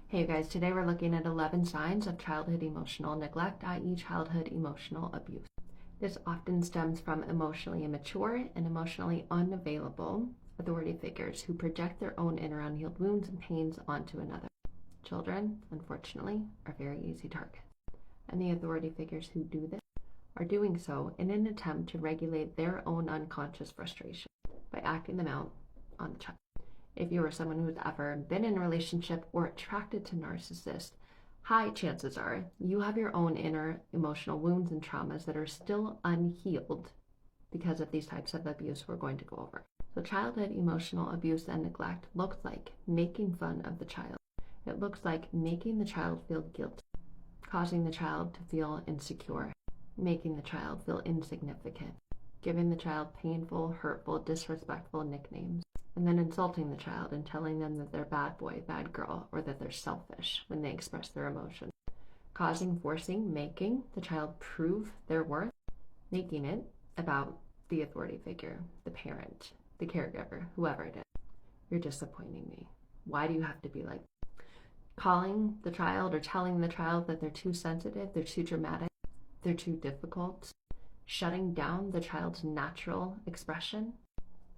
Hey you guys, today we're looking at 11 signs of childhood emotional neglect, i.e. childhood emotional abuse. This often stems from emotionally immature and emotionally unavailable authority figures who project their own inner unhealed wounds and pains onto another. Children, unfortunately, are very easy targets, and the authority figures who do this are doing so in an attempt to regulate their own unconscious frustration by acting them out on the child. If you are someone who's ever been in a relationship or attracted to narcissists, high chances are you have your own inner emotional wounds and traumas that are still unhealed because of these types of abuse we're going to go over. So childhood emotional abuse and neglect looks like making fun of the child. It looks like making the child feel guilty, causing the child to feel insecure, making the child feel insignificant, giving the child painful, hurtful, disrespectful nicknames, and then insulting the child and telling them that they're bad boy, bad girl, or that they're selfish when they express their emotions. Making the child prove their worth, making it about the authority figure, the parent, the caregiver, whoever it is. You're disappointing me. Why do you have to be like that? Calling the child or telling the child that they're too sensitive, they're too dramatic, they're too difficult, shutting down the child's natural expression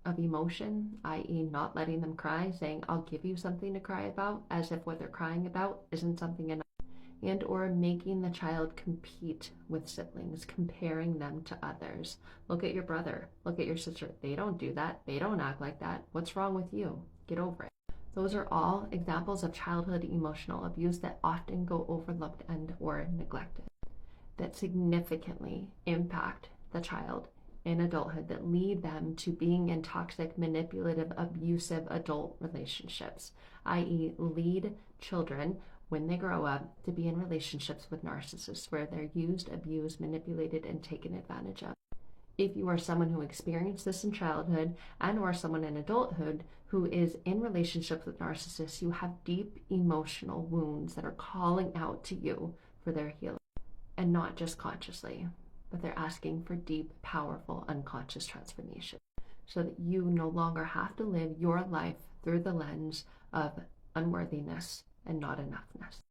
of emotion, i.e. not letting them cry, saying, I'll give you something to cry about, as if what they're crying about isn't something enough, and or making the child compete with siblings, comparing them to others. Look at your brother, look at your sister. They don't do that. They don't act like that. What's wrong with you? Get over it. Those are all examples of childhood emotional abuse that often go overlooked and or neglected, that significantly impact the child in adulthood, that lead them to being in toxic, manipulative, abusive adult relationships, i.e. lead children when they grow up to be in relationships with narcissists where they're used, abused, manipulated, and taken advantage of. If you are someone who experienced this in childhood and or someone in adulthood who is in relationships with narcissists, you have deep emotional wounds that are calling out to you for their healing. And not just consciously, but they're asking for deep, powerful, unconscious transformation so that you no longer have to live your life through the lens of unworthiness and not enoughness.